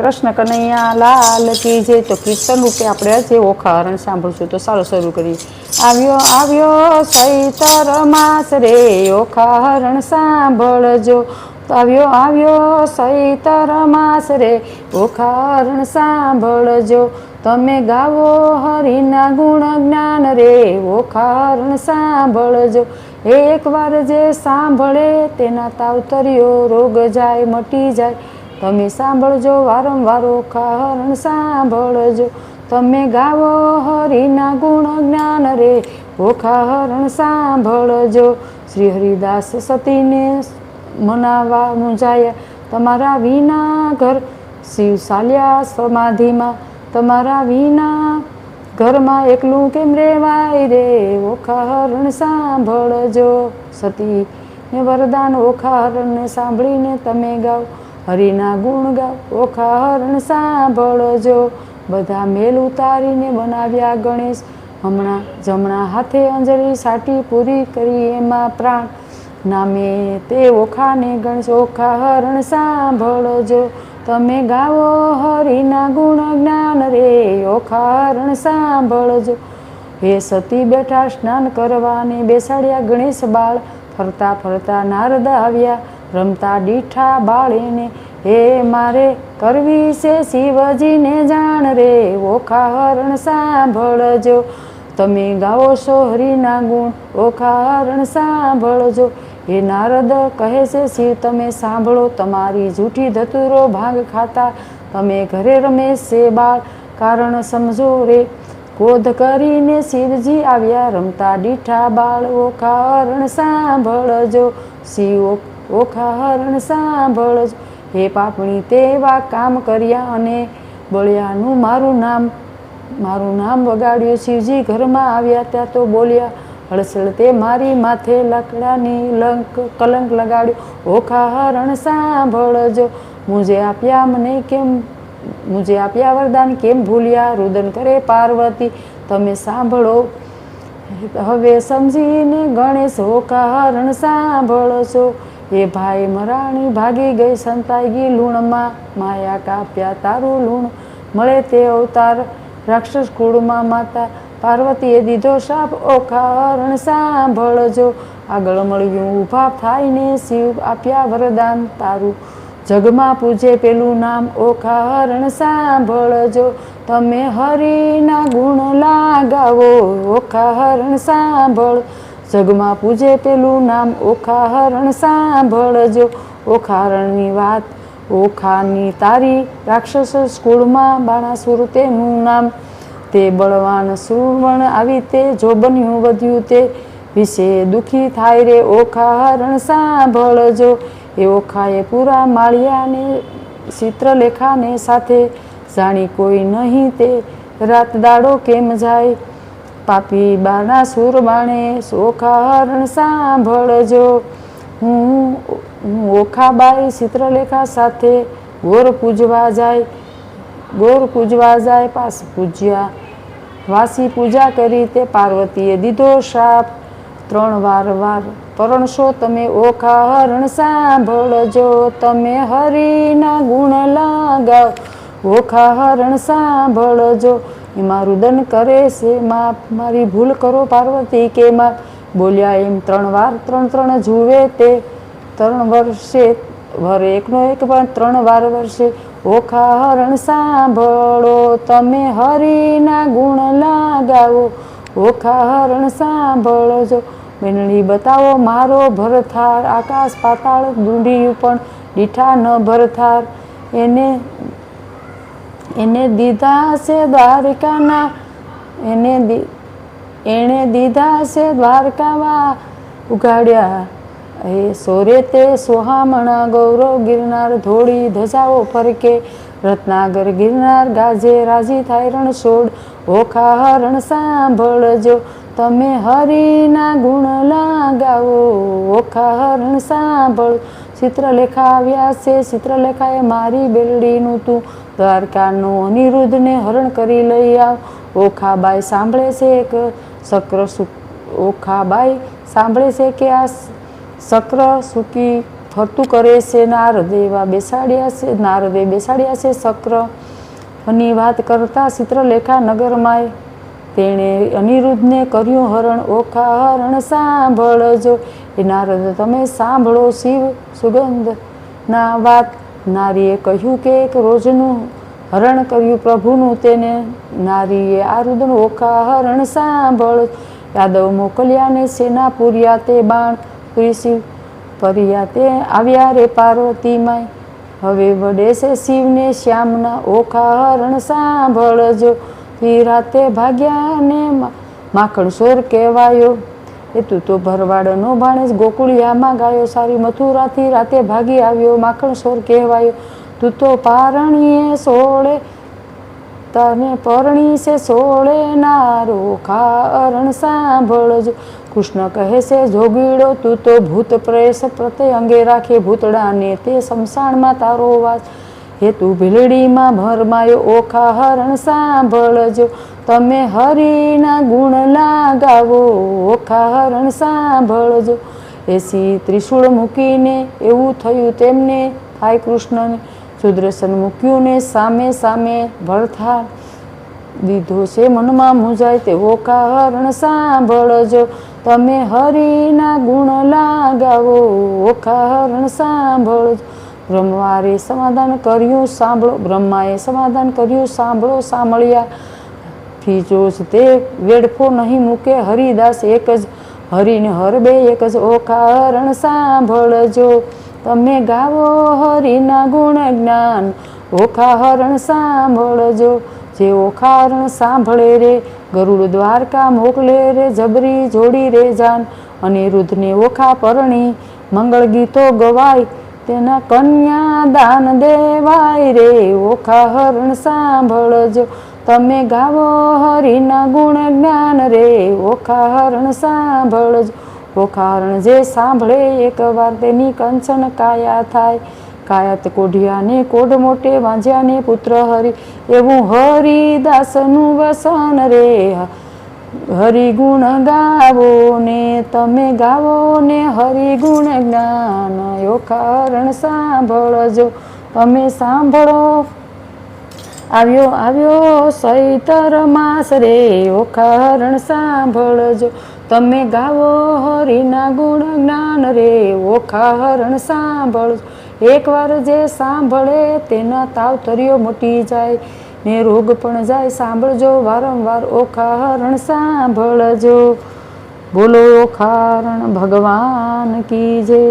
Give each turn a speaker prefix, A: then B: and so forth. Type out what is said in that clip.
A: કૃષ્ણ કનૈયા લાલ કી જય। તો કીર્તન રૂપે આપણે આજે ઓખા હરણ સાંભળશું। તો ચાલો શરૂ કરીએ। આવ્યો આવ્યો ચૈતર માસ રે ઓખા હરણ સાંભળજો। તો આવ્યો આવ્યો ચૈતર માસ રે ઓખા હરણ સાંભળજો। તમે ગાવો હરિના ગુણ જ્ઞાન રે ઓખા હરણ સાંભળજો। એકવાર જે સાંભળે તેના તાવતર્યો રોગ જાય મટી જાય। તમે સાંભળજો વારંવાર ઓખા હરણ સાંભળજો। તમે ગાવો હરિના ગુણ જ્ઞાન રે ઓખા હરણ સાંભળજો। શ્રી હરિદાસ સતીને મનાવા મુંજાયા। તમારા વિના ઘર શિવ ચાલ્યા સમાધિમાં। તમારા વિના ઘરમાં એકલું કેમ રેવાય રે ઓખા હરણ સાંભળજો। સતીને વરદાન ઓખા હરણને સાંભળીને તમે ગાઓ હરિના ગુણ ગાઓ ઓખા હરણ સાંભળજો। બધા મેલ ઉતારીને બનાવ્યા ગણેશ। હમણાં જમણા હાથે અંજલિ સાટી પૂરી કરી એમાં પ્રાણ નામે તે ઓખાને ગણેશ ઓખા હરણ સાંભળજો। તમે ગાવો હરિના ગુણ જ્ઞાન રે ઓખા હરણ સાંભળજો। હે સતી બેઠા સ્નાન કરવાને બેસાડ્યા ગણેશ બાળ। ફરતા ફરતા નારદ આવ્યા રમતા દીઠા બાળીને। હે મારે કરવી છે શિવજીને જાણ રે ઓખા હરણ સાંભળજો। તમે ગાવો છો હરિના ગુણ ઓખા હરણ સાંભળજો। હે નારદ કહે છે શિવ તમે સાંભળો તમારી જૂઠી ધતુરો ભાંગ ખાતા તમે ઘરે રમેશ છે બાળ કારણ સમજો રે। ક્રોધ કરીને શિવજી આવ્યા રમતા દીઠા બાળ ઓખા હરણ સાંભળજો। શિવ ઓખા હરણ સાંભળજો। હે પાપણી તેવા કામ કર્યા અને બળિયાનું મારું નામ વગાડ્યું। શિવજી ઘરમાં આવ્યા ત્યાં તો બોલ્યા હળસળ તે મારી માથે લાકડાની કલંક લગાડ્યો ઓખા હરણ સાંભળજો। મુજે આપ્યા વરદાન કેમ ભૂલ્યા રુદન કરે પાર્વતી તમે સાંભળો હવે સમજીને ગણેશ ઓખા હરણ સાંભળશો। એ ભાઈ મરાણી ભાગી ગઈ સંતાઈ ગઈ લૂણમાં માયા કાપ્યા તારું લૂણ મળે તે અવતાર રાક્ષસ કુળમાં માતા પાર્વતીએ દીધો શાપ ઓખા હરણ સાંભળજો। આગળ મળ્યું ઉભા થાયને શિવ આપ્યા વરદાન તારું જગમાં પૂજે પેલું નામ ઓખા હરણ સાંભળજો। તમે હરિના ગુણ લાગાવો ઓખા હરણ સાંભળ જગમાં પૂજે પેલું નામ ઓખા હરણ સાંભળજો। ઓખા હરણની વાત ઓખાની તારી રાક્ષસ સ્કૂળમાં બાણાસુર તેનું નામ તે બળવાન સુવર્ણ આવી તે જો બન્યું વધ્યું તે વિશે દુઃખી થાય રે ઓખા હરણ સાંભળજો। એ ઓખાએ પૂરા માળિયાને ચિત્રલેખાને સાથે જાણી કોઈ નહીં તે રાત દાડો કેમ જાય પાપી બાણાસુર બાણે ઓખા હરણ સાંભળજો। હું ઓખાબાઈ ચિત્રલેખા સાથે ગોર પૂજવા જાય પાસ પૂજ્યા વાસી પૂજા કરી તે પાર્વતીએ દીધો શાપ 3 વાર પરણશો તમે ઓખા હરણ સાંભળજો। તમે હરિના ગુણ લગાવ ઓખા હરણ સાંભળજો। એમાં રુદન કરે છે મારી ભૂલ કરો પાર્વતી કે માં બોલ્યા એમ 3 વાર 3 જુએ તે 3 વર્ષે વર એકનો એક પણ 3 વાર વર્ષે ઓખા હરણ સાંભળો। તમે હરિના ગુણ લગાવો ઓખા હરણ સાંભળજો। બેનડી બતાવો મારો ભરથાર આકાશ પાતાળ દૂંઢિયું પણ દીઠા ન ભરથાર એને દીધા છે દ્વારકાના એણે દીધા છે દ્વારકામાં ઉગાડ્યા એ સોરે તે સોહામણા ગૌરવ ગિરનાર ધોળી ધજાઓ ફરકે રત્નાગર ગિરનાર ગાજે રાજી થાય રણછોડ ઓખા હરણ સાંભળજો। તમે હરિના ગુણ લગાવો ઓખા હરણ સાંભળ। ચિત્રલેખા આવ્યા છે ચિત્રલેખાએ મારી બેલડીનું તું દ્વારકાનો અનિરુદ્ધને હરણ કરી લઈ આવ। ઓખાબાઈ સાંભળે છે કે ઓખાબાઈ સાંભળે છે કે આ શક્ર સૂકી ફરતું કરે છે. નારદે બેસાડ્યા છે શક્ર. ની વાત કરતા ચિત્રલેખા નગરમાંય તેણે અનિરુદ્ધને કર્યું હરણ. ઓખા હરણ સાંભળજો. એ નારદ તમે સાંભળો શિવ સુગંધ ના વાત. નારીએ કહ્યું કે એક રોજનું હરણ કર્યું પ્રભુનું તેને. નારીએ આ રુદન ઓખા હરણ સાંભળ. યાદવ મોકલ્યા ને સેના પૂર્યા તે બાણ. શિવ પર્યા તે આવ્યા રે પાર્વતીમાય. હવે વડે છે શિવને શ્યામના. ઓખા હરણ સાંભળજો. રાતે ભાગ્યા ને માખણ સોર કહેવાયો. એ તું તો ભરવાડનો ભાણેજ ગોકુળિયામાં ગાયો. સારી મથુરાથી રાતે ભાગી આવ્યો. માખણ સોર કહેવાયો. તું તો પારણીએ સોળે તને પરણી છે સોળે નારો. ઓખા હરણ સાંભળજો. કૃષ્ણ કહે છે જોગીડો તું તો ભૂત પ્રેસ પ્રતે અંગે રાખે ભૂતડાને. તે શમશાનમાં તારો વાસ. હે તું ભીલડીમાં ભરમાયો. ઓખા હરણ સાંભળજો. તમે હરિના ગુણ લાગાવો. ઓખા હરણ સાંભળજો. એસી ત્રિશૂળ મૂકીને એવું થયું તેમને થાય કૃષ્ણને. સુદર્શન મૂક્યું ને સામે સામે ભળથા દીધો છે મનમાં મૂંઝાય તે. ઓખા હરણ સાંભળજો. તમે હરિના ગુણ લાગાવો. ઓખા હરણ સાંભળજો. બ્રહ્માએ સમાધાન કર્યું સાંભળો. બ્રહ્માએ સમાધાન કર્યું સાંભળો. સાંભળ્યા ફીજો જ તે વેડફો નહીં મૂકે. હરિદાસ એક જ હરિને હરબે એક જ. ઓખા હરણ સાંભળજો. તમે ગાવો હરિના ગુણ જ્ઞાન. ઓખા હરણ સાંભળજો. જે ઓખા હરણ સાંભળે રે ગરુડ દ્વારકા મોકલે રે. જબરી જોડી રે જાન. અનિરુદ્ધને ઓખા પરણી મંગળ ગીતો ગવાય. તેના કન્યા દાન દેવાય રે. ઓખા હરણ સાંભળજો. તમે ગાવો હરિના ગુણ જ્ઞાન રે. ઓખા હરણ સાંભળજો. ઓખા હરણ જે સાંભળે એકવાર તેની કંચન કાયા થાય. કાયાત કોઢિયાને કોઢ મોટે વાંજ્યાને પુત્ર હરિ. એવું હરિદાસનું વસન રે. હરિગુણ ગાવો ને તમે ગાવો ને હરિગુણ જ્ઞાન. ઓખા હરણ સાંભળજો. તમે સાંભળો આવ્યો આવ્યો ચૈતર માસ રે. ઓખા હરણ સાંભળજો. તમે ગાવો હરિના ગુણ જ્ઞાન રે. ઓખા હરણ સાંભળજો. એકવાર જે સાંભળે તેના તાવતરીઓ મટી જાય ને રોગ પણ જાય. સાંભળજો વારંવાર ઓખા હરણ સાંભળજો. બોલો ઓખા હરણ ભગવાન કી જય.